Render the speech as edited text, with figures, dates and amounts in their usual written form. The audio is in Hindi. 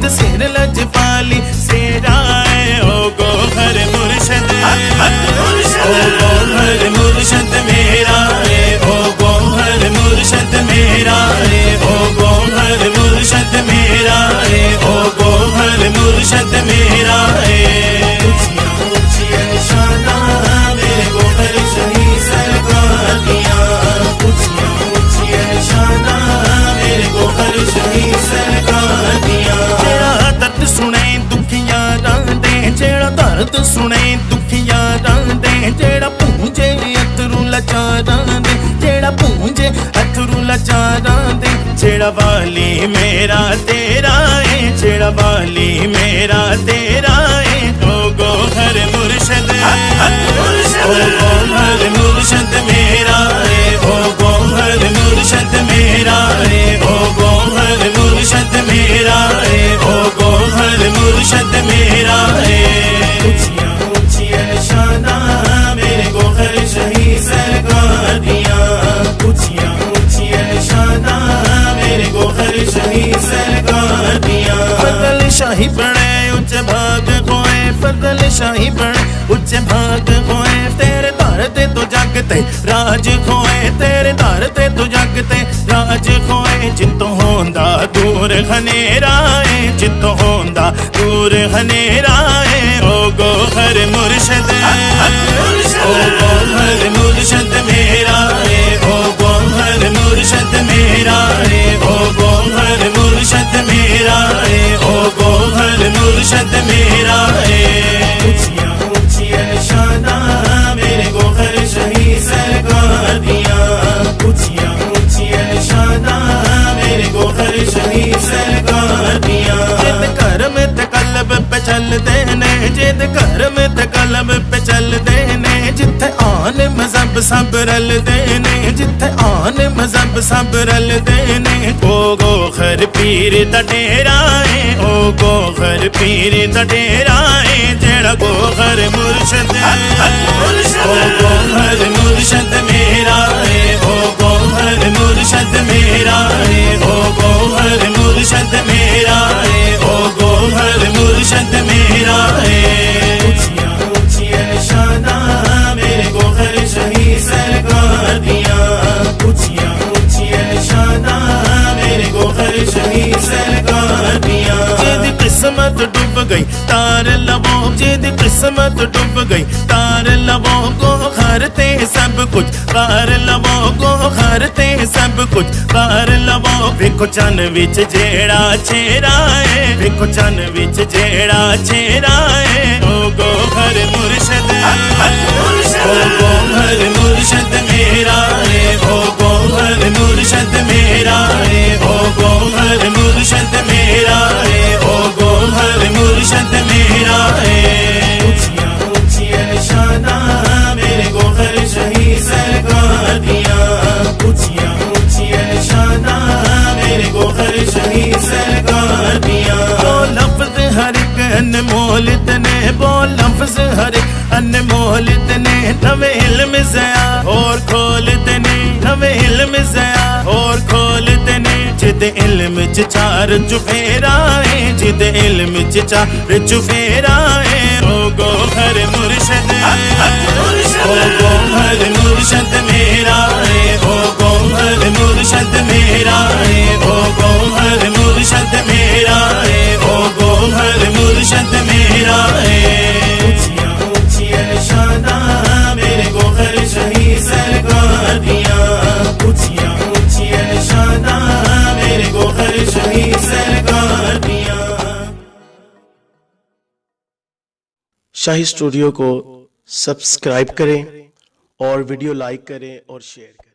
सिर लजपाली सेराए ओ गोहर मुर्शद, ओ गोहर मुर्शद मेरा रे, ओ गोहर मुर्शद मेरा रे, ओ गोहर मुर्शद मेरा रे, ओ गोहर मुर्शद मेरा रे। ऊंचियां ऊंचियां शाना मेरे गोहर शही सरकार दिया, ऊंचियां ऊंचियां शाना मेरे गोहर शही सरकार दिया। जेड़ा दर्द सुने दुखियां रांदे, जेड़ा दर्द सुने दुखियां रांदे, जेड़ा पूंजे अथरू लाचारां दे, जेड़ा पूंजे अथरू लाचारां दे, जेड़ा वाली मेरा तेरा है, जेड़ा वाली मेरा तेरा है, ओ गोहर मुर्शद, ओ गोहर मुर्शद मेरा है, ओ गोहर मुर्शद मेरा है, ओ गोहर मुर्शद मेरा है, ओ गोहर मुर्शद मेरा है। ऊंचियां ऊंचियां शाना मेरे गोहर शही सरकार दिया, ऊंचियां ऊंचियां शाना मेरे गोहर शही सरकार दिया। फजल शाही बने उच्च भाग होए, फजल शाही बने उच्च भाग होए, तेरे दर ते तो जगते राज खोए, तेरे दर ते तो जगते राज खोए। जितों होंदा दूर हनेरा है, जितों होंदा दूर हनेरा है, ओ गोहर मुर्शद, ओ गोहर मुर्शद मेरा है, ओ गोहर मुर्शद मेरा है, ओ गोहर मुर्शद मेरा है, ओ गोहर मुर्शद मेरा है। ऊंचियां ऊंचियां शाना मेरे गोहर शही सरकार दिया, ऊंचियां ऊंचियां शाना मेरे गोहर शही सरकार दिया। जिद घर में ते कलब पे चलते ने, जिद घर में ते कलब पे चलते ने, जिथे आन मजहब सब रलते ने, जिथे आन मजहब सब रलते ने, ओ गोहर पीर दा डेरा है, ओ गोहर पीर दा डेरा है, जेड़ा गोहर मुर्शद, ओ गोहर मुर्शद मेरा है, ओ गोहर मुर्शद मेरा है, ओ गोहर मुर्शद मेरा है, ओ गोहर मुर्शद मेरा है। ऊंचियां ऊंचियां शाना मेरे गोहर शही सरकार दिया, ऊंचियां ऊंचियां शाना मेरे गोहर शही सरकार दिया। जिद किस्मत डूब गई तार लबो, जिद किस्मत डूब गई तार लबो, गोहर ते सब कुछ पार लबो, गोहर ते सब कुछ पार लबो। वेखो चन विच जेड़ा चेहरा है, वेखो चन विच जेड़ा चेहरा है, ओ गोहर मुर्शद, ओ गोहर मुर्शद मेरा है, ओ गोहर मुर्शद मेरा है, ओ गोहर मुर्शद मेरा है, ओ गोहर मुर्शद मेरा है। ऊंचियां ऊंचियां शाना मेरे गोहर शही सरकार दिया, ऊंचियां ऊंचियां शाना मेरे गोहर शही सरकार दिया। वो लफ्ज हर एक अनमोल तने, वो लफ्ज हर एक अनमोल तने, नवे इल्म ज़या और खोल तने, नवे इल्म ज़या और खोल तने। जिद इल्म च चार चुफेरा है, जिद इल्म च चार चुफेरा है, ओ गोहर मुर्शद, ओ गोहर मुर्शद मेरा है, ओ गोहर मुर्शद मेरा है, ओ गोहर मुर्शद मेरा है, ओ गोहर मुर्शद मेरा है। ऊंचियां ऊंचियां शाना मेरे गोहर शही सरकार दिया, ऊंचियां ऊंचियां शाना मेरे गोहर शही सरकार दिया। शाही स्टूडियो को सब्सक्राइब करें और वीडियो लाइक करें और शेयर करें।